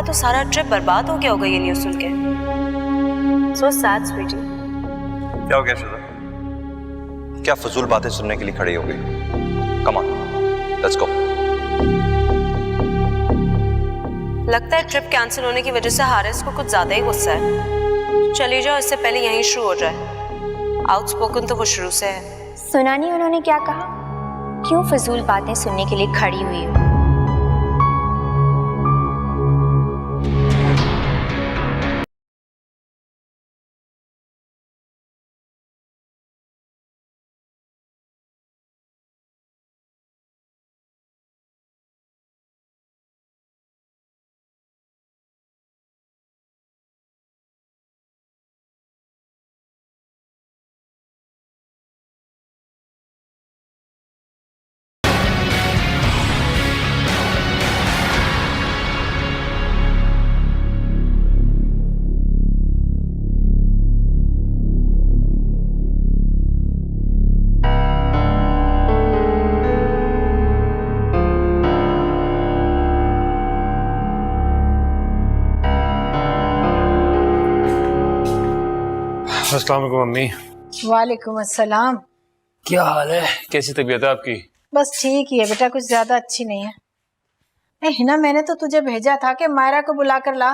तो सारा ट्रिप बर्बाद हो गया होगा ये न्यूज़ सुन के। So sad, sweetie. क्या हो गया शुदा? क्या फजूल बातें सुनने के लिए खड़ी हो गई? Come on, let's go. लगता है ट्रिप कैंसिल होने की वजह से हारिस को कुछ ज्यादा ही गुस्सा है। चली जाओ, इससे पहले यहीं शुरू हो जाए। आउटस्पोकन तो वो शुरू से है। सुना नहीं उन्होंने क्या कहा? क्यों फजूल बातें सुनने के लिए खड़ी हुई हो? अस्सलाम वालेकुम अम्मी। वालेकुम अस्सलाम। क्या हाल है? कैसी तबीयत है आपकी? बस ठीक ही है बेटा, कुछ ज्यादा अच्छी नहीं है। हिना, मैंने तो तुझे भेजा था कि मायरा को बुला कर ला,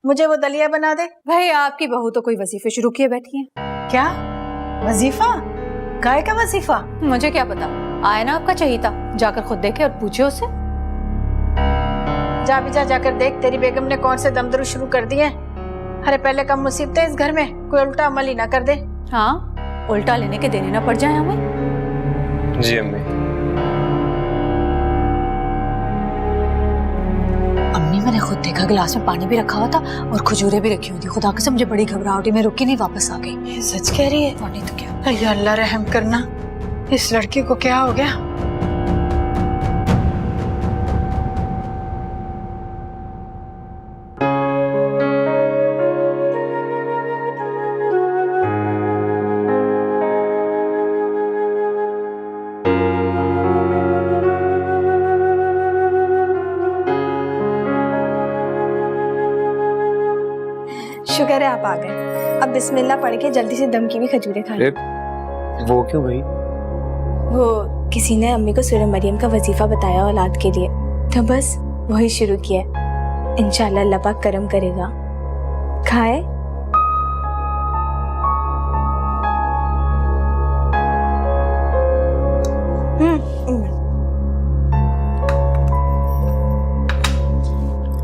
मुझे वो दलिया बना दे। भाई आपकी बहू तो कोई वजीफे शुरू किए बैठी है। क्या वजीफा? गाय का वजीफा? मुझे क्या पता, आए ना आपका चाहिए था, जाकर खुद देखे और पूछे उससे। जा भी जाकर देख, तेरी बेगम ने कौन से दमदरू शुरू कर दिए। अरे पहले कम मुसीबतें इस घर में, कोई उल्टा अमल ही ना कर दे। हाँ, उल्टा लेने के देने ना पड़ जाए हमें। जी अम्मी। अम्मी, मैंने खुद देखा गिलास में पानी भी रखा हुआ था और खजूरें भी रखी हुई थी। खुदा कसम मुझे बड़ी घबराहट हुई, मैं रुक के नहीं वापस आ गई। ये सच कह रही है? और नहीं तो क्या। अरे अल्लाह रहम करना, इस लड़की को क्या हो गया? शुक्र है आप आ गए। अब बिस्मिल्लाह पढ़ के जल्दी से दम की भी खजूरें खा लें। वो क्यों भाई? वो किसी ने अम्मी को सूरह मरियम का वजीफा बताया औलाद के लिए, तो बस वही शुरू किया। इंशाल्लाह अल्लाह पाक करम करेगा। खाए?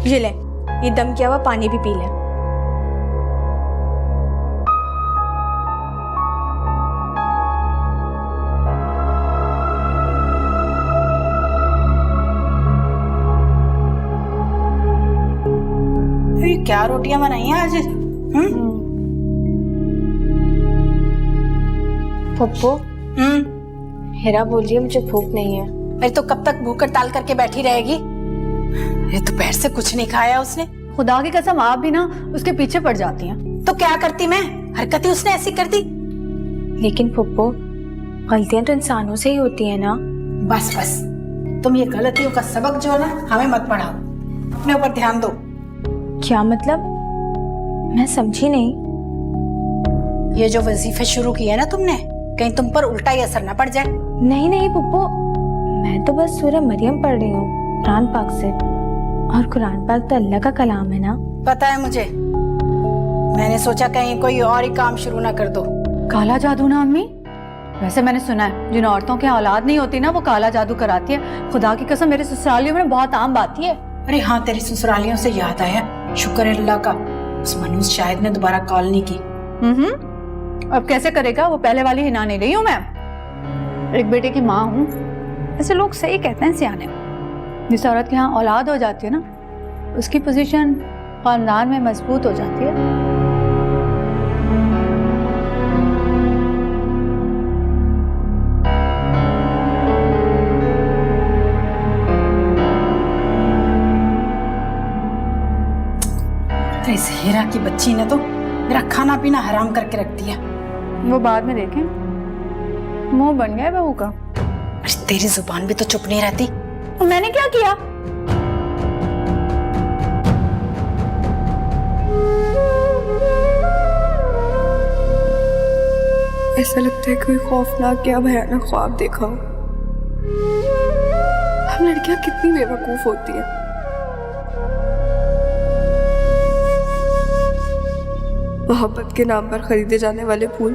ये ले, ये दम किया हुआ पानी भी पी लें। क्या रोटियां बनाई हैं आज? पप्पू, हेरा बोल रही है मुझे भूख नहीं है। अरे तो कब तक भूख हड़ताल करके बैठी रहेगी? ये दोपहर से कुछ नहीं खाया उसने। खुदा की कसम आप भी ना उसके पीछे पड़ जाती हैं। तो क्या करती मैं? हरकतें उसने ऐसी कर दी। लेकिन पप्पू, गलतियां तो इंसानों से ही होती है ना। बस बस, तुम ये गलतियों का सबक जो है ना हमें मत पढ़ाओ, अपने ऊपर ध्यान दो। क्या मतलब? मैं समझी नहीं। ये जो वजीफे शुरू किए ना तुमने, कहीं तुम पर उल्टा ही असर ना पड़ जाए। नहीं नहीं पप्पू, मैं तो बस सूरह मरियम पढ़ रही हूँ कुरान पाक से, और कुरान पाक तो अल्लाह का कलाम है ना। पता है मुझे, मैंने सोचा कहीं कोई और ही काम शुरू ना कर दो। काला जादू ना अम्मी? वैसे मैंने सुना है जिन औरतों की औलाद नहीं होती ना वो काला जादू कराती है। खुदा की कसम मेरे ससुरालियों में बहुत आम बात है। अरे हाँ, तेरी ससुरालियों से याद आया, शुक्र है अल्लाह का, उस मनूस शायद ने दोबारा कॉल नहीं की। अब कैसे करेगा? वो पहले वाली हिना नहीं रही हूँ मैं, एक बेटे की माँ हूँ। ऐसे लोग सही कहते हैं सियाने, जिस औरत के यहाँ औलाद हो जाती है ना उसकी पोजीशन खानदान में मजबूत हो जाती है। इस हीरा की बच्ची ने तो मेरा खाना पीना हराम करके रख दिया। वो बाद में देखें, मुंह बन गया बहू का। अरे तेरी जुबान भी तो चुप नहीं रहती। मैंने क्या किया? ऐसा लगता है कोई खौफनाक या भयानक ख्वाब देखा हो। हम लड़कियां कितनी बेवकूफ होती हैं। मोहब्बत के नाम पर खरीदे जाने वाले फूल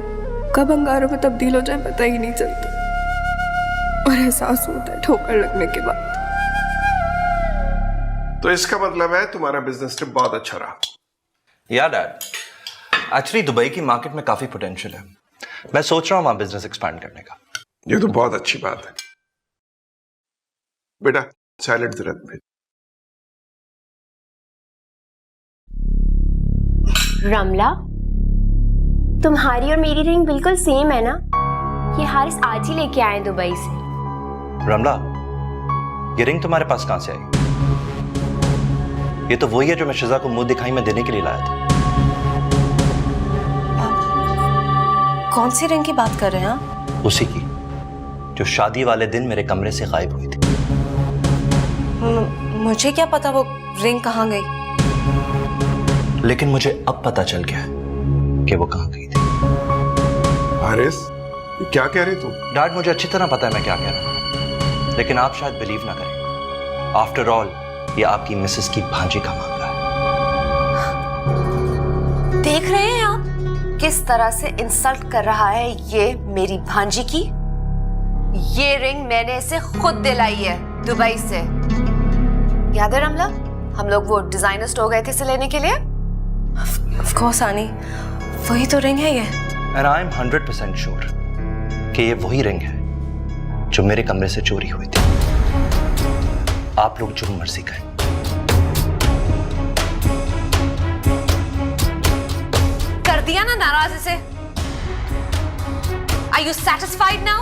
कब अंगारों में तब्दील हो जाए पता ही नहीं चलता, और एहसास होता है ठोकर लगने के बाद। तो इसका मतलब है तुम्हारा बिजनेस ट्रिप बहुत अच्छा रहा। या डैड, एक्चुअली दुबई की मार्केट में काफी पोटेंशियल है। मैं सोच रहा हूँ वहां बिजनेस एक्सपैंड करने का। ये तो बहुत अच्छी बात है। बेटा सैलेड जरूरत भेज। रमला, तुम्हारी और मेरी रिंग बिल्कुल सेम है ना? ये हारिस आज ही लेके आए दुबई से। रमला, ये रिंग तुम्हारे पास कहां से आई? ये तो वही है जो मैं शिजा को मुंह दिखाई में देने के लिए लाया था। कौन सी रिंग की बात कर रहे हैं आप? उसी की जो शादी वाले दिन मेरे कमरे से गायब हुई थी। मुझे क्या पता वो रिंग कहाँ गई। लेकिन मुझे अब पता चल गया कि वो कहां गई थी। हारिस, क्या कह रहे तुम? डैड, मुझे अच्छी तरह पता है मैं क्या कह रहा हूं, लेकिन आप शायद बिलीव ना करें। आफ्टर ऑल ये आपकी मिसेस की भांजी का मामला है। देख रहे हैं आप किस तरह से इंसल्ट कर रहा है ये मेरी भांजी की। ये रिंग मैंने इसे खुद दिलाई है दुबई से। याद है रमला, हम लोग वो डिजाइनर स्टोर गए थे इसे लेने के लिए। ऑफ कोर्स आनी, वही तो रिंग है ये। एंड आई एम 100% श्योर कि ये वही रिंग है जो मेरे कमरे से चोरी हुई थी। आप लोग जो मर्जी करें। कर दिया ना नाराज इसे। Are you satisfied now?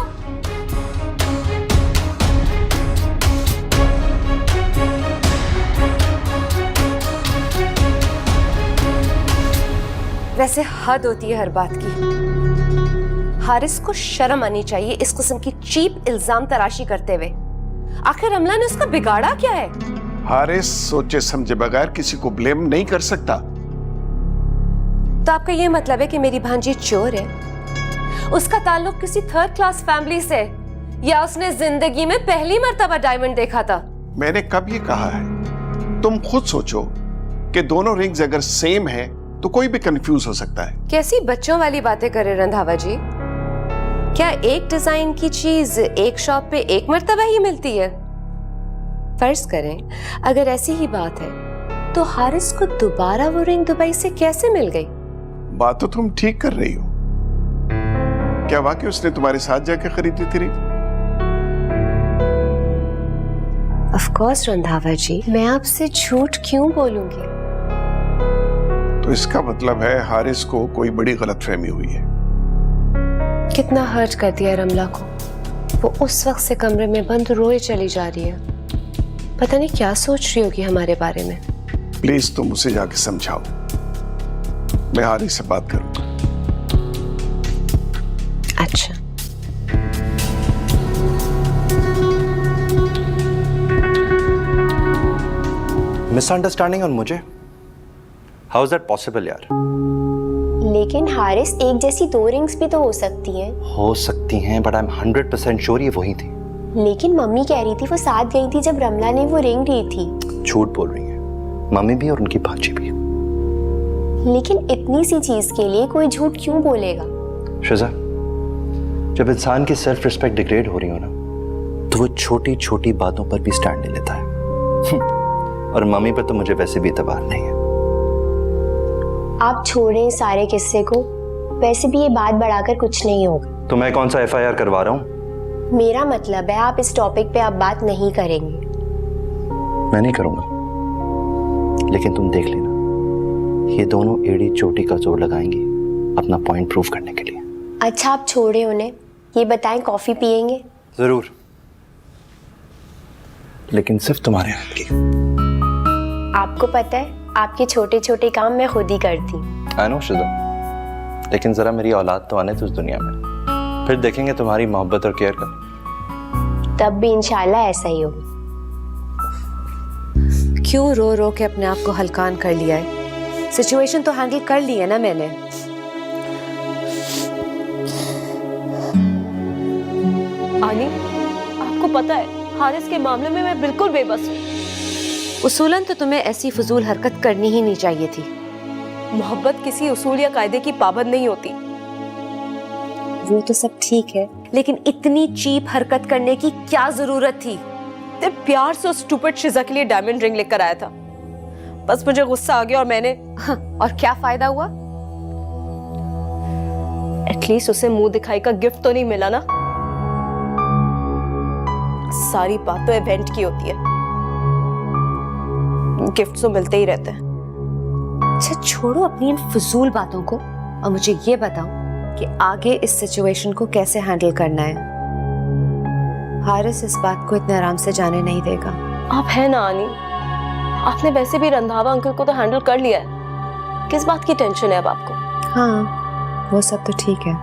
वैसे हद होती है हर बात की। हारिस को शर्म आनी चाहिए इस किस्म की चीप इल्जाम तराशी करते हुए। आखिर रमला ने उसका बिगाड़ा क्या है? हारिस सोचे समझे बगैर किसी को ब्लेम नहीं कर सकता। तो आपका ये मतलब है कि मेरी भांजी चोर है? उसका ताल्लुक किसी थर्ड क्लास फैमिली से, या उसने जिंदगी में पहली मर्तबा डायमंड देखा था? मैंने कब ये कहा है? तुम खुद सोचो कि दोनों रिंग्स अगर सेम है तो कोई भी कंफ्यूज हो सकता है। कैसी बच्चों वाली बातें करे रंधावा जी। क्या एक डिजाइन की चीज एक शॉप पे एक मर्तबा ही मिलती है? फर्ज करें अगर ऐसी ही बात है तो हारिस को दोबारा वो रिंग दुबई से कैसे मिल गई? बात तो तुम ठीक कर रही हो। क्या वाकई उसने तुम्हारे साथ जाकर खरीदी थी रिंग? ऑफ कोर्स रंधावा जी, मैं आपसे झूठ क्यों बोलूंगी? तो इसका मतलब है हारिस को कोई बड़ी गलतफहमी हुई है। कितना हर्ट कर दिया रमला को। वो उस वक्त से कमरे में बंद रोए चली जा रही है। पता नहीं क्या सोच रही होगी हमारे बारे में। प्लीज तुम उसे जाके समझाओ। मैं हारिस से बात करूंगा। अच्छा, मिसअंडरस्टैंडिंग ऑन मुझे? हाउ इज दैट पॉसिबल यार? लेकिन हारिस, एक जैसी दो रिंग्स भी तो हो सकती हैं। हो सकती हैं, बट आई एम 100% श्योर ये वही थी। लेकिन मम्मी कह रही थी वो साथ गई थी जब रमला ने वो रिंग ली थी। झूठ बोल रही है मम्मी भी और उनकी भांजी भी। लेकिन इतनी सी चीज के लिए कोई झूठ क्यों बोलेगा? शिजा, जब इंसान की सेल्फ रिस्पेक्ट डिग्रेड हो रही हो ना, तो वो छोटी छोटी बातों पर भी स्टैंड ले लेता है। और मम्मी पर तो मुझे वैसे भी एतबार नहीं है। आप छोड़ें सारे किस्से को। वैसे भी ये बात बढ़ाकर कुछ नहीं होगा। तो मैं कौन सा FIR करवा रहा हूँ? मेरा मतलब है आप इस टॉपिक पे अब बात नहीं करेंगे। मैं नहीं करूंगा, लेकिन तुम देख लेना, ये दोनों एड़ी चोटी का जोर लगाएंगी अपना पॉइंट प्रूव करने के लिए। अच्छा, आप छोड़े उन्हें। ये बताएं, कॉफी पियेंगे? जरूर, लेकिन सिर्फ तुम्हारे हाथ की। आपको पता है आपके छोटे छोटे काम मैं खुद ही करती हूँ। आई नो शिजा, लेकिन जरा मेरी औलाद तो आने तो इस दुनिया में, फिर देखेंगे तुम्हारी मोहब्बत और केयर का। तब भी इंशाल्लाह ऐसा ही होगा। क्यों रो रो के अपने आप को हल्कान कर लिया है? सिचुएशन तो हैंडल कर ली है ना मैंने। आनी, आपको पता है हारिस के मामले में मैं बिल्कुल बेबस हूँ। उसूलन तो तुम्हें ऐसी फजूल हरकत करनी ही नहीं चाहिए थी। मोहब्बत किसी उसूल या कायदे की पाबंद नहीं होती। वो तो सब ठीक है, लेकिन इतनी चीप हरकत करने की क्या जरूरत थी? ते प्यार से उस स्टूपिड शिजा के लिए डायमंड रिंग लेकर आया था। बस मुझे गुस्सा आ गया और मैंने और क्या फायदा हुआ? एटलीस्ट उसे मुंह दिखाई का गिफ्ट तो नहीं मिला ना। सारी बात तो इवेंट की होती है, गिफ्ट तो मिलते ही रहते हैं। अच्छा छोड़ो अपनी इन फजूल बातों को और मुझे ये बताओ कि आगे इस सिचुएशन को कैसे हैंडल करना है। हारिस इस बात को इतने आराम से जाने नहीं देगा। आप है ना आनी, आपने वैसे भी रंधावा अंकल को तो हैंडल कर लिया है, किस बात की टेंशन है अब आपको? हाँ वो सब तो ठीक है,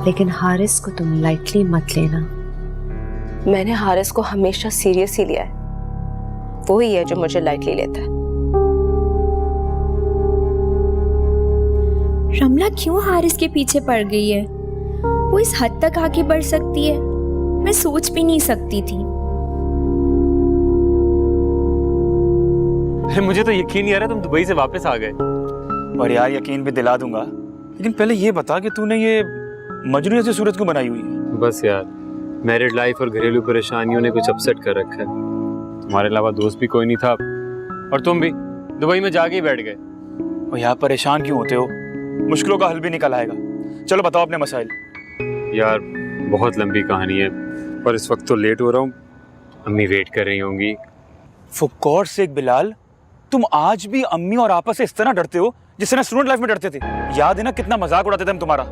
लेकिन हारिस को तुम लाइटली मत लेना। मैंने हारिस को हमेशा सीरियस ही लिया है, वो ही है जो मुझे लाइटली लेता है। रमला क्यों हारिस के पीछे पड़ गई है? वो इस हद तक आगे बढ़ सकती है, मैं सोच भी नहीं सकती थी। मुझे तो यकीन नहीं आ रहा तुम दुबई से वापस आ गए। और यार यकीन भी दिला दूंगा, लेकिन पहले ये बता कि तूने ये मजनू जैसी सूरत क्यों बनाई हुई है? बस यार, मैरिड लाइफ और घरेलू परेशानियों ने कुछ अपसेट कर रखा है। तुम्हारे अलावा दोस्त भी कोई नहीं था, और तुम भी दुबई में जाके ही बैठ गए। और यार परेशान क्यों होते हो? मुश्किलों का हल भी निकल आएगा। चलो बताओ अपने मसाइल। यार बहुत लंबी कहानी है, पर इस वक्त तो लेट हो रहा हूँ, अम्मी वेट कर रही होंगी। फॉर गॉड सेक बिलाल, तुम आज भी अम्मी और आपस से इस तरह डरते हो जिससे ना स्टूडेंट लाइफ में डरते थे। याद है ना कितना मजाक उड़ाते थे हम तुम्हारा।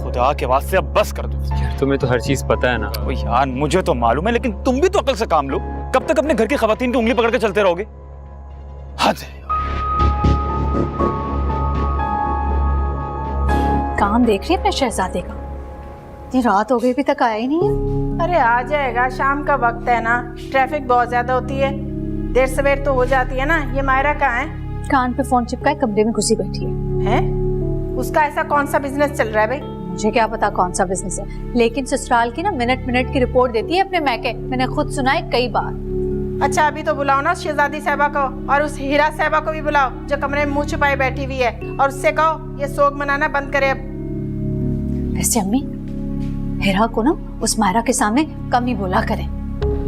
खुदा के वास्ते अब बस कर दो। यार तुम्हें तो हर चीज पता है ना। ओ यार मुझे तो मालूम है, लेकिन तुम भी तो अकल से काम लो। कब तक अपने घर की खवातीन की उंगली पकड़ के चलते रहोगे? हद है। काम देख रही है अपने शहजादे का, इतनी रात हो गई अभी तक आया ही नहीं है। अरे आ जाएगा, शाम का वक्त है ना, ट्रैफिक बहुत ज्यादा होती है, देर सवेर तो हो जाती है ना। ये मायरा कहाँ है? कान पे फोन चिपकाए कमरे में घुसी बैठी है। उसका ऐसा कौन सा बिजनेस चल रहा है भाई? मुझे क्या पता कौन सा बिजनेस है, लेकिन ससुराल की ना मिनट मिनट की रिपोर्ट देती है अपने मैके। मैंने खुद सुना है कई बार। अच्छा अभी तो बुलाओ ना शहजादी साहबा को, और उस हीरा साहबा को भी बुलाओ जो कमरे में मुंह छुपाए बैठी हुई है, और उससे कहो ये सोग मनाना बंद करे अब। वैसे अम्मी, हीरा को ना उस मायरा के सामने कम ही बोला करें।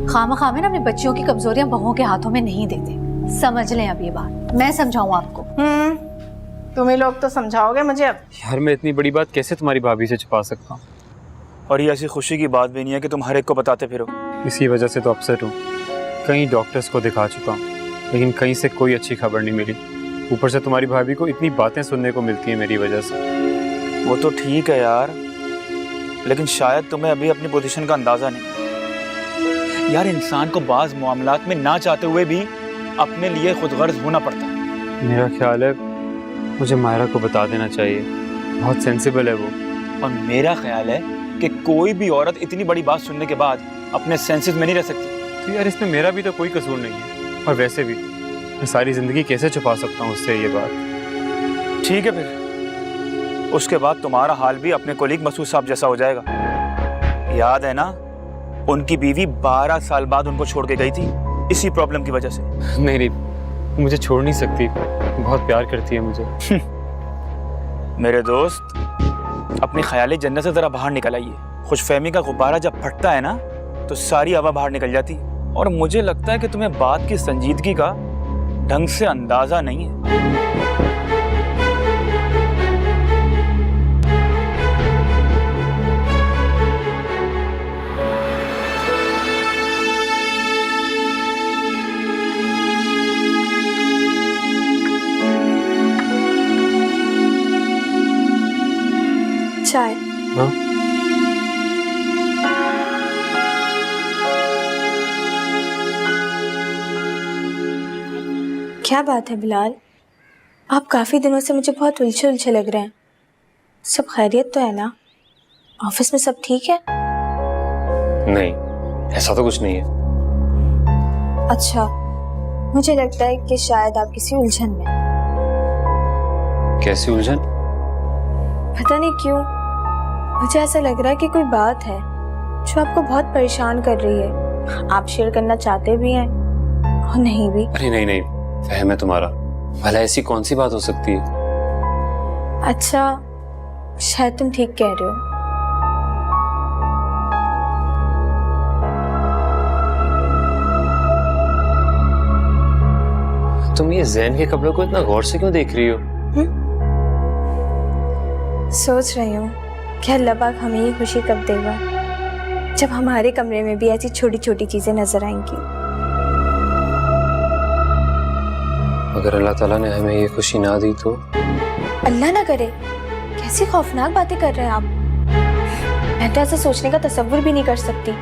खामखा में ना अपनी बच्चियों की कमजोरियां बहुओं के हाथों में नहीं देते। समझ लें अब ये बात, मैं समझाऊं आपको। तुम ही लोग तो समझाओगे मुझे अब। यार मैं इतनी बड़ी बात कैसे तुम्हारी भाभी से छुपा सकता हूँ? और ये ऐसी खुशी की बात भी नहीं है कि तुम हर एक को बताते फिरो। इसी वजह से तो अपसेट हूँ। कई डॉक्टर्स को दिखा चुका हूँ, लेकिन कहीं से कोई अच्छी खबर नहीं मिली। ऊपर से तुम्हारी भाभी को इतनी बातें सुनने को मिलती हैं मेरी वजह से। वो तो ठीक है यार, लेकिन शायद तुम्हें अभी अपनी पोजीशन का अंदाजा नहीं। यार इंसान को बाज मामलात में ना चाहते हुए भी अपने लिए खुदगर्ज होना पड़ता है। मेरा ख्याल है मुझे मायरा को बता देना चाहिए, बहुत सेंसिबल है वो। और मेरा ख्याल है कि कोई भी औरत इतनी बड़ी बात सुनने के बाद अपने सेंसेस में नहीं रह सकती। तो यार इसमें मेरा भी तो कोई कसूर नहीं है, और वैसे भी मैं सारी जिंदगी कैसे छुपा सकता हूँ उससे ये बात। ठीक है फिर उसके बाद तुम्हारा हाल भी अपने कोलीग मसूद साहब जैसा हो जाएगा। याद है ना उनकी बीवी 12 साल बाद उनको छोड़ के गई थी इसी प्रॉब्लम की वजह से। नहीं मुझे छोड़ नहीं सकती, बहुत प्यार करती है मुझे। मेरे दोस्त अपनी ख्याली जन्नत से जरा बाहर निकल आइए। खुशफहमी का गुब्बारा जब फटता है ना तो सारी हवा बाहर निकल जाती। और मुझे लगता है कि तुम्हें बात की संजीदगी का ढंग से अंदाजा नहीं है। चाय। हाँ? क्या बात है बिलाल, आप काफी दिनों से मुझे बहुत उलझे उलझे लग रहे हैं। सब खैरियत तो है ना? ऑफिस में सब ठीक है? नहीं ऐसा तो कुछ नहीं है। अच्छा, मुझे लगता है कि शायद आप किसी उलझन में। कैसी उलझन? पता नहीं क्यों मुझे ऐसा लग रहा है कि कोई बात है जो आपको बहुत परेशान कर रही है। आप शेयर करना चाहते भी हैं और नहीं भी। अरे नहीं नहीं, फहम है तुम्हारा। भला ऐसी कौन सी बात हो सकती है? अच्छा, शायद तुम ठीक कह रहे हो। तुम ये जैन के कपड़ों को इतना गौर से क्यों देख रही हो? सोच रही हूँ कि अल्लाह पाक हमें ये खुशी कब देगा जब हमारे कमरे में भी ऐसी छोटी छोटी चीजें नजर आएंगी। अगर अल्लाह ताला ने हमें ये खुशी ना दी तो? अल्लाह ना करे, कैसी खौफनाक बातें कर रहे हैं आप। मैं तो ऐसा सोचने का तसव्वुर भी नहीं कर सकती।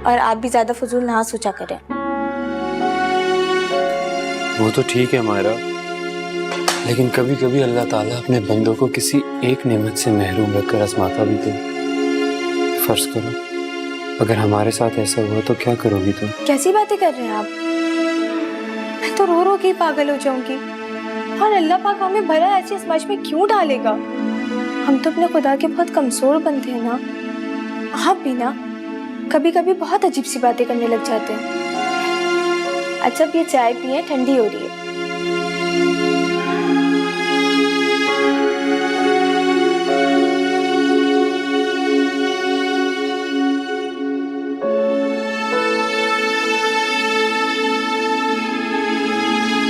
और आप भी ज्यादा फजूल ना सोचा करें। वो तो ठीक है मायरा, लेकिन कभी कभी अल्लाह ताला अपने बंदों को किसी एक नेमत से महरूम रखकर आजमाता भी तो। फर्ज करो अगर हमारे साथ ऐसा हुआ तो क्या करोगी तुम? कैसी बातें कर रहे हैं आप? मैं तो रो रो के ही पागल हो जाऊंगी। और अल्लाह पाक हमें भला ऐसी आजमाइश में क्यों डालेगा? हम तो अपने खुदा के बहुत कमजोर बनते हैं ना। आप भी ना कभी कभी बहुत अजीब सी बातें करने लग जाते हैं। अच्छा, अब ये चाय पिए, ठंडी हो रही है।